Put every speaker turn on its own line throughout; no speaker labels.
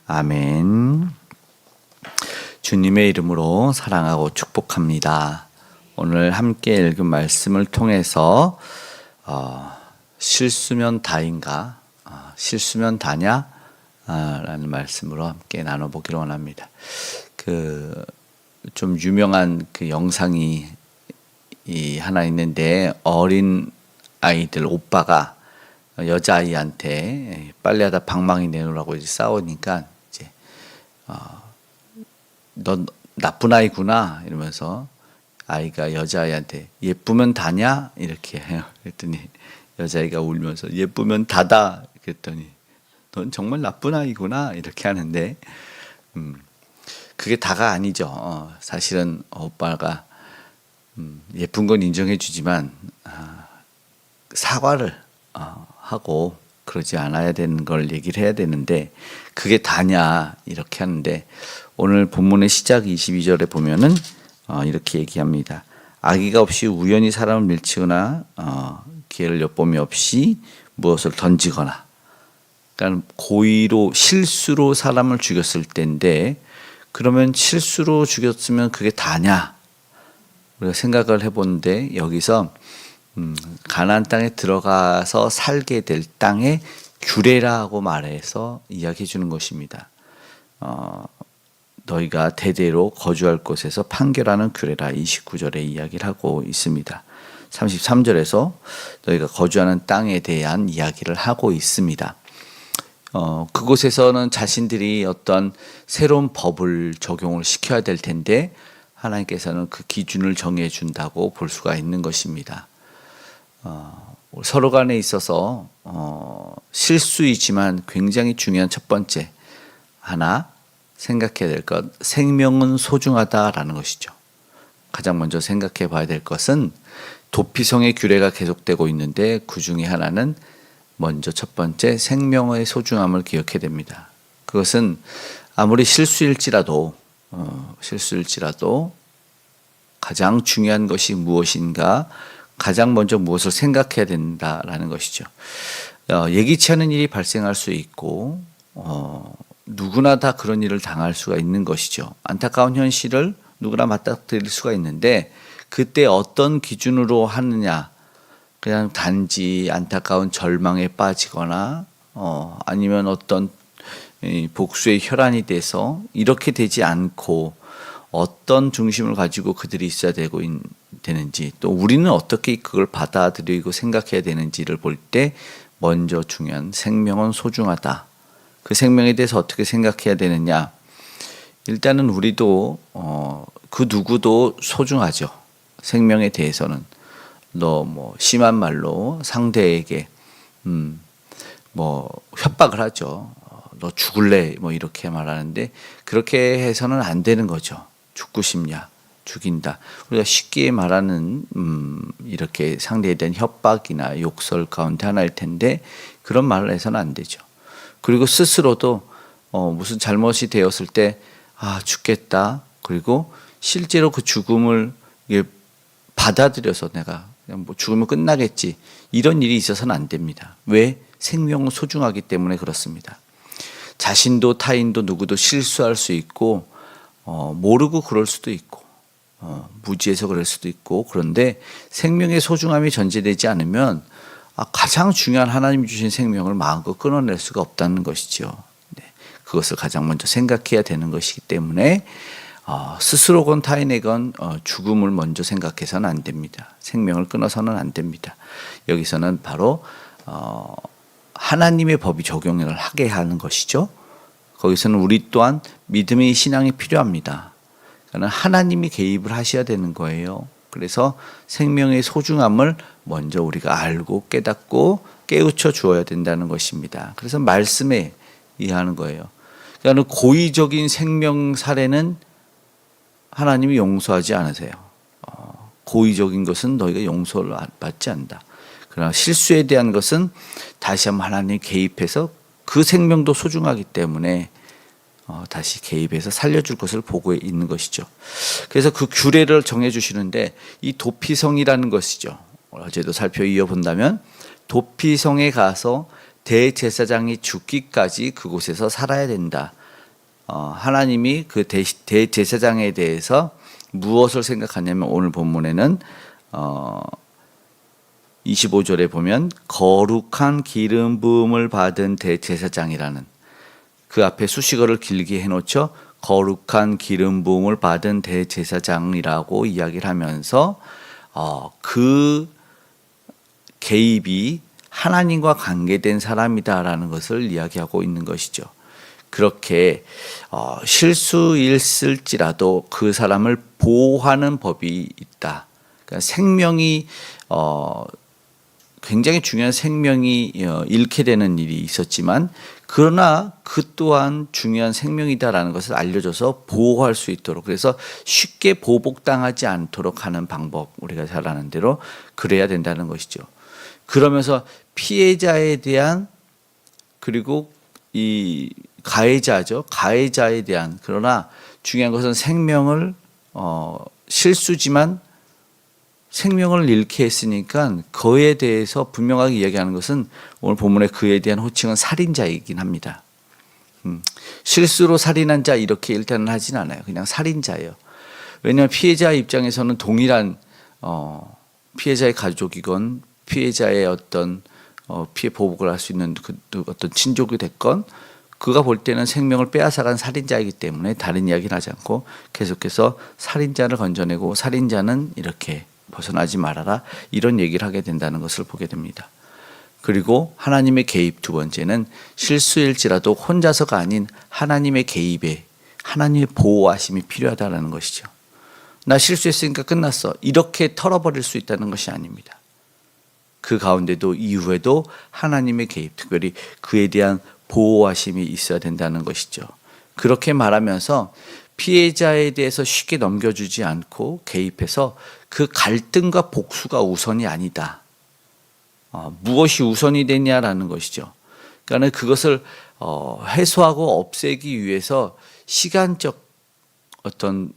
아멘. 주님의 이름으로 사랑하고 축복합니다. 오늘 함께 읽은 말씀을 통해서 실수면 다인가? 실수면 다냐? 라는 말씀으로 함께 나눠보기를 원합니다. 좀 유명한 영상이 하나 있는데, 어린 아이들 오빠가 여자아이한테 빨래하다 방망이 내놓으라고 이제 싸우니까 이제 넌 나쁜 아이구나 이러면서 아이가 여자아이한테 예쁘면 다냐 이렇게 해요. 그랬더니 여자아이가 울면서 예쁘면 다다 그랬더니 넌 정말 나쁜 아이구나 이렇게 하는데, 그게 다가 아니죠. 사실은 오빠가 예쁜 건 인정해 주지만 사과를 하고 그러지 않아야 되는 걸 얘기를 해야 되는데, 그게 다냐 이렇게 하는데, 오늘 본문의 시작 22절에 보면은 이렇게 얘기합니다. 악의가 없이 우연히 사람을 밀치거나 기회를 엿봄이 없이 무엇을 던지거나, 그러니까 고의로 실수로 사람을 죽였을 때인데, 그러면 실수로 죽였으면 그게 다냐 우리가 생각을 해보는데, 여기서 가나안 땅에 들어가서 살게 될 땅의 규례라고 말해서 이야기해 주는 것입니다. 너희가 대대로 거주할 곳에서 판결하는 규례라 29절에 이야기를 하고 있습니다. 33절에서 너희가 거주하는 땅에 대한 이야기를 하고 있습니다. 그곳에서는 자신들이 어떤 새로운 법을 적용을 시켜야 될 텐데, 하나님께서는 그 기준을 정해 준다고 볼 수가 있는 것입니다. 서로 간에 있어서 실수이지만 굉장히 중요한 첫 번째 하나 생각해야 될 것, 생명은 소중하다라는 것이죠. 가장 먼저 생각해 봐야 될 것은 도피성의 규례가 계속되고 있는데, 그 중에 하나는 먼저 첫 번째 생명의 소중함을 기억해야 됩니다. 그것은 아무리 실수일지라도 가장 중요한 것이 무엇인가, 가장 먼저 무엇을 생각해야 된다라는 것이죠. 예기치 않은 일이 발생할 수 있고 누구나 다 그런 일을 당할 수가 있는 것이죠. 안타까운 현실을 누구나 맞닥뜨릴 수가 있는데, 그때 어떤 기준으로 하느냐, 그냥 단지 안타까운 절망에 빠지거나 아니면 어떤 복수의 혈안이 돼서 이렇게 되지 않고 어떤 중심을 가지고 그들이 있어야 되는지, 또 우리는 어떻게 그걸 받아들이고 생각해야 되는지를 볼 때 먼저 중요한 생명은 소중하다. 그 생명에 대해서 어떻게 생각해야 되느냐. 일단은 우리도 그 누구도 소중하죠. 생명에 대해서는. 너 심한 말로 상대에게 협박을 하죠. 너 죽을래 이렇게 말하는데, 그렇게 해서는 안 되는 거죠. 죽고 싶냐, 죽인다. 우리가 쉽게 말하는 이렇게 상대에 대한 협박이나 욕설 가운데 하나일 텐데, 그런 말을 해서는 안 되죠. 그리고 스스로도 무슨 잘못이 되었을 때 죽겠다, 그리고 실제로 그 죽음을 받아들여서 내가 그냥 죽으면 끝나겠지, 이런 일이 있어서는 안 됩니다. 왜? 생명은 소중하기 때문에 그렇습니다. 자신도 타인도 누구도 실수할 수 있고 모르고 그럴 수도 있고 무지해서 그럴 수도 있고, 그런데 생명의 소중함이 전제되지 않으면 가장 중요한 하나님이 주신 생명을 마음껏 끊어낼 수가 없다는 것이죠. 그것을 가장 먼저 생각해야 되는 것이기 때문에 스스로건 타인에건 죽음을 먼저 생각해서는 안 됩니다. 생명을 끊어서는 안 됩니다. 여기서는 바로 하나님의 법이 적용을 하게 하는 것이죠. 거기서는 우리 또한 믿음의 신앙이 필요합니다. 그러니까 하나님이 개입을 하셔야 되는 거예요. 그래서 생명의 소중함을 먼저 우리가 알고 깨닫고 깨우쳐 주어야 된다는 것입니다. 그래서 말씀에 이해하는 거예요. 그러니까 고의적인 생명 살해는 하나님이 용서하지 않으세요. 고의적인 것은 너희가 용서를 받지 않는다. 그러나 실수에 대한 것은 다시 한번 하나님이 개입해서, 그 생명도 소중하기 때문에 다시 개입해서 살려줄 것을 보고 있는 것이죠. 그래서 그 규례를 정해주시는데, 이 도피성이라는 것이죠. 어제도 살펴 이어본다면 도피성에 가서 대제사장이 죽기까지 그곳에서 살아야 된다. 하나님이 그 대제사장에 대해서 무엇을 생각하냐면 오늘 본문에는 25절에 보면 거룩한 기름 부음을 받은 대제사장이라는 그 앞에 수식어를 길게 해놓죠. 거룩한 기름 부음을 받은 대제사장이라고 이야기를 하면서 그 개입이 하나님과 관계된 사람이다라는 것을 이야기하고 있는 것이죠. 그렇게 실수일을지라도 그 사람을 보호하는 법이 있다. 그러니까 생명이 굉장히 중요한 생명이 잃게 되는 일이 있었지만 그러나 그 또한 중요한 생명이다라는 것을 알려줘서 보호할 수 있도록, 그래서 쉽게 보복당하지 않도록 하는 방법, 우리가 잘 아는 대로 그래야 된다는 것이죠. 그러면서 피해자에 대한, 그리고 이 가해자죠. 가해자에 대한, 그러나 중요한 것은 생명을 실수지만 생명을 잃게 했으니까 그에 대해서 분명하게 이야기하는 것은 오늘 본문의 그에 대한 호칭은 살인자이긴 합니다. 실수로 살인한 자 이렇게 일단은 하진 않아요. 그냥 살인자예요. 왜냐하면 피해자 입장에서는 동일한 피해자의 가족이건 피해자의 어떤 피해 보복을 할 수 있는 그 어떤 친족이 됐건 그가 볼 때는 생명을 빼앗아간 살인자이기 때문에 다른 이야기는 하지 않고 계속해서 살인자를 건져내고 살인자는 이렇게 벗어나지 말아라, 이런 얘기를 하게 된다는 것을 보게 됩니다. 그리고 하나님의 개입, 두 번째는 실수일지라도 혼자서가 아닌 하나님의 개입에, 하나님의 보호하심이 필요하다는 것이죠. 나 실수했으니까 끝났어, 이렇게 털어버릴 수 있다는 것이 아닙니다. 그 가운데도 이후에도 하나님의 개입, 특별히 그에 대한 보호하심이 있어야 된다는 것이죠. 그렇게 말하면서 피해자에 대해서 쉽게 넘겨주지 않고 개입해서 그 갈등과 복수가 우선이 아니다. 무엇이 우선이 되냐라는 것이죠. 그러니까 그것을 해소하고 없애기 위해서 시간적 어떤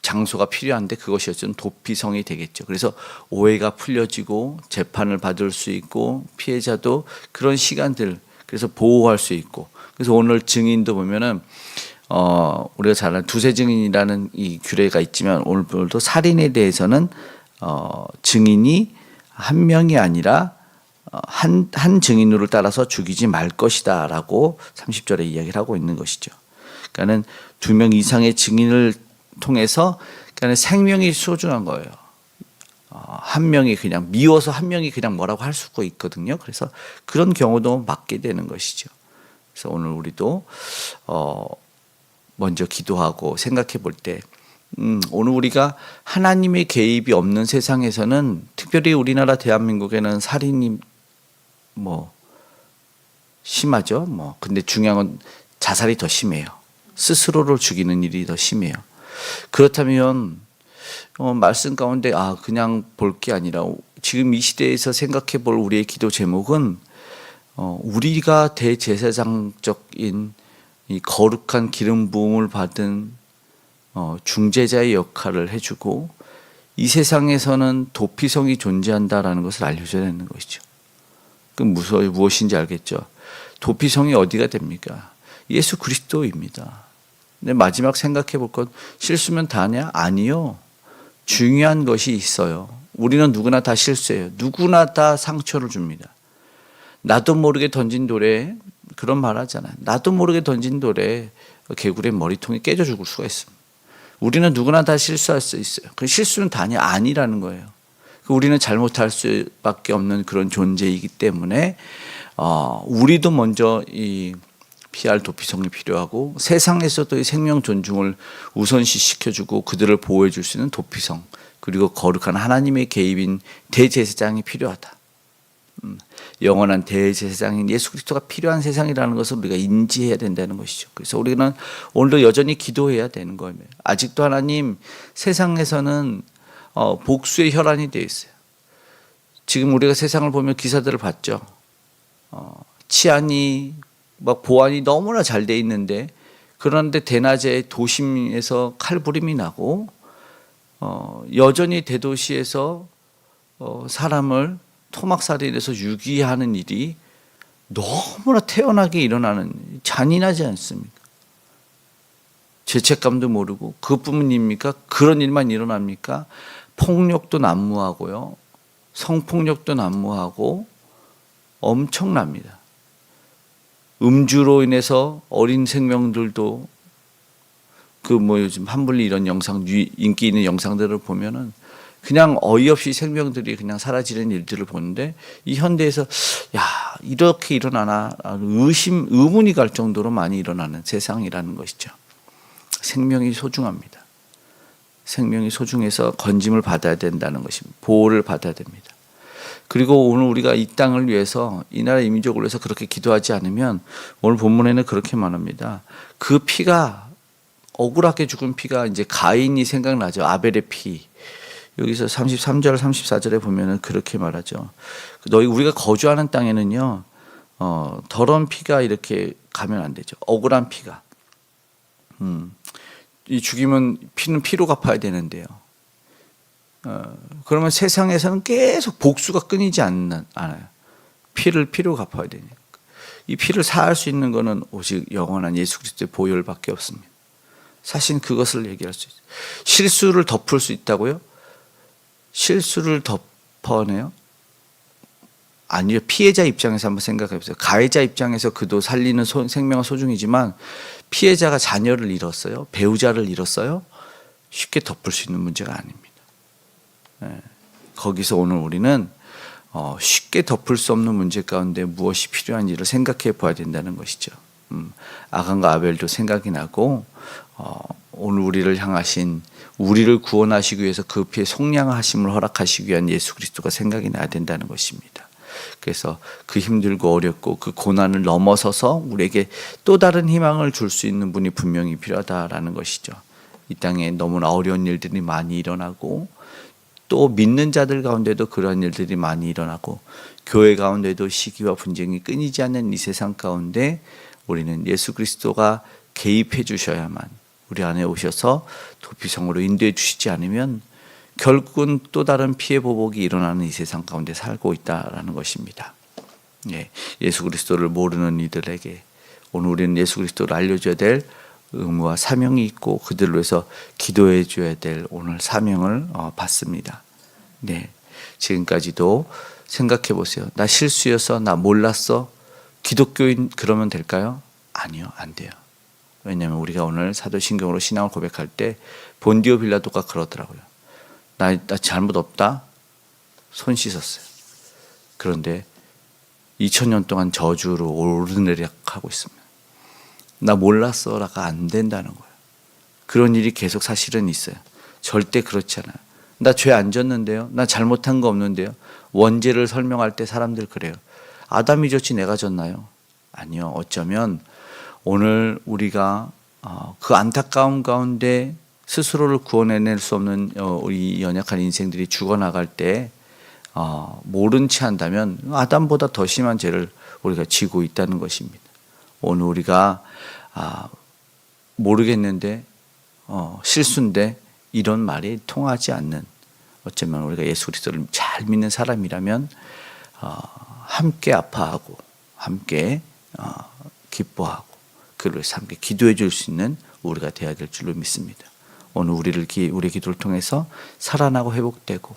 장소가 필요한데 그것이 어떤 도피성이 되겠죠. 그래서 오해가 풀려지고 재판을 받을 수 있고 피해자도 그런 시간들, 그래서 보호할 수 있고, 그래서 오늘 증인도 보면은 우리가 잘 아는 두세 증인이라는 이 규례가 있지만 오늘도 살인에 대해서는 증인이 한 명이 아니라 한 증인으로 따라서 죽이지 말 것이다라고 30절에 이야기를 하고 있는 것이죠. 그러니까는 2명 이상의 증인을 통해서, 그러니까 생명이 소중한 거예요. 한 명이 그냥 미워서 한 명이 그냥 뭐라고 할 수가 있거든요. 그래서 그런 경우도 막게 되는 것이죠. 그래서 오늘 우리도 먼저 기도하고 생각해 볼 때, 오늘 우리가 하나님의 개입이 없는 세상에서는, 특별히 우리나라 대한민국에는 살인이 심하죠. 근데 중요한 건 자살이 더 심해요. 스스로를 죽이는 일이 더 심해요. 그렇다면 말씀 가운데 그냥 볼 게 아니라 지금 이 시대에서 생각해 볼 우리의 기도 제목은 우리가 대제사장적인 이 거룩한 기름 부음을 받은 중재자의 역할을 해주고 이 세상에서는 도피성이 존재한다라는 것을 알려줘야 되는 것이죠. 그 무엇인지 알겠죠? 도피성이 어디가 됩니까? 예수 그리스도입니다. 근데 마지막 생각해 볼 것, 실수면 다냐? 아니요. 중요한 것이 있어요. 우리는 누구나 다 실수해요. 누구나 다 상처를 줍니다. 나도 모르게 던진 돌에, 그런 말 하잖아요. 나도 모르게 던진 돌에 개구리의 머리통이 깨져 죽을 수가 있습니다. 우리는 누구나 다 실수할 수 있어요. 그 실수는 다냐? 아니라는 거예요. 우리는 잘못할 수밖에 없는 그런 존재이기 때문에 우리도 먼저 이 피할 도피성이 필요하고 세상에서도 이 생명 존중을 우선시 시켜주고 그들을 보호해 줄 수 있는 도피성, 그리고 거룩한 하나님의 개입인 대제사장이 필요하다. 영원한 대제사장인 예수 그리스도가 필요한 세상이라는 것을 우리가 인지해야 된다는 것이죠. 그래서 우리는 오늘도 여전히 기도해야 되는 거예요. 아직도 하나님, 세상에서는 복수의 혈안이 되어 있어요. 지금 우리가 세상을 보면 기사들을 봤죠. 치안이 보안이 너무나 잘 돼 있는데, 그런데 대낮에 도심에서 칼부림이 나고 여전히 대도시에서 사람을 토막살인해서 유기하는 일이 너무나 태연하게 일어나는, 잔인하지 않습니까? 죄책감도 모르고 그뿐입니까? 그런 일만 일어납니까? 폭력도 난무하고요. 성폭력도 난무하고 엄청납니다. 음주로 인해서 어린 생명들도 요즘 한블리 이런 영상, 인기 있는 영상들을 보면은 그냥 어이없이 생명들이 그냥 사라지는 일들을 보는데 이 현대에서 야, 이렇게 일어나나 의문이 갈 정도로 많이 일어나는 세상이라는 것이죠. 생명이 소중합니다. 생명이 소중해서 건짐을 받아야 된다는 것입니다. 보호를 받아야 됩니다. 그리고 오늘 우리가 이 땅을 위해서 이 나라 이 민족을 위해서 그렇게 기도하지 않으면 오늘 본문에는 그렇게 말합니다. 그 피가 억울하게 죽은 피가 이제 가인이 생각나죠. 아벨의 피. 여기서 33절 34절에 보면은 그렇게 말하죠. 우리가 거주하는 땅에는요. 더러운 피가 이렇게 가면 안 되죠. 억울한 피가. 이 죽이면 피는 피로 갚아야 되는데요. 그러면 세상에서는 계속 복수가 끊이지 않아요. 피를 피로 갚아야 되니까. 이 피를 사할 수 있는 것은 오직 영원한 예수 그리스도의 보혈밖에 없습니다. 사실 그것을 얘기할 수 있어요. 실수를 덮을 수 있다고요? 실수를 덮어내요? 아니요. 피해자 입장에서 한번 생각해 보세요. 가해자 입장에서 그도 살리는 생명은 소중이지만 피해자가 자녀를 잃었어요. 배우자를 잃었어요. 쉽게 덮을 수 있는 문제가 아닙니다. 네. 거기서 오늘 우리는 쉽게 덮을 수 없는 문제 가운데 무엇이 필요한지를 생각해 봐야 된다는 것이죠. 아간과 아벨도 생각이 나고 오늘 우리를 향하신 우리를 구원하시기 위해서 그 피의 속량하심을 허락하시기 위한 예수 그리스도가 생각이 나야 된다는 것입니다. 그래서 그 힘들고 어렵고 그 고난을 넘어서서 우리에게 또 다른 희망을 줄 수 있는 분이 분명히 필요하다라는 것이죠. 이 땅에 너무나 어려운 일들이 많이 일어나고 또 믿는 자들 가운데도 그런 일들이 많이 일어나고 교회 가운데도 시기와 분쟁이 끊이지 않는 이 세상 가운데 우리는 예수 그리스도가 개입해 주셔야만 우리 안에 오셔서 도피성으로 인도해 주시지 않으면 결국은 또 다른 피해 보복이 일어나는 이 세상 가운데 살고 있다라는 것입니다. 예, 예수 그리스도를 모르는 이들에게 오늘 우리는 예수 그리스도를 알려줘야 될 의무와 사명이 있고 그들을 위해서 기도해 줘야 될 오늘 사명을 받습니다. 네, 지금까지도 생각해 보세요. 나 실수였어, 나 몰랐어. 기독교인 그러면 될까요? 아니요, 안 돼요. 왜냐하면 우리가 오늘 사도신경으로 신앙을 고백할 때 본디오 빌라도가 그러더라고요. 나 잘못 없다. 손 씻었어요. 그런데 2000년 동안 저주로 오르내리락하고 있습니다. 나 몰랐어라가 안 된다는 거예요. 그런 일이 계속 사실은 있어요. 절대 그렇지 않아요. 나 죄 안 졌는데요. 나 잘못한 거 없는데요. 원죄를 설명할 때 사람들 그래요. 아담이 졌지 내가 졌나요? 아니요. 어쩌면 오늘 우리가 그 안타까움 가운데 스스로를 구원해낼 수 없는 우리 연약한 인생들이 죽어나갈 때 모른 채 한다면 아담보다 더 심한 죄를 우리가 지고 있다는 것입니다. 오늘 우리가 모르겠는데 실수인데 이런 말이 통하지 않는 어쩌면 우리가 예수 그리스도를 잘 믿는 사람이라면 함께 아파하고 함께 기뻐하고 그를 위해서 함께 기도해 줄 수 있는 우리가 되어야 될 줄로 믿습니다. 오늘 우리 기도를 통해서 살아나고 회복되고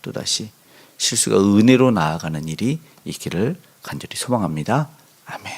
또다시 실수가 은혜로 나아가는 일이 있기를 간절히 소망합니다. 아멘.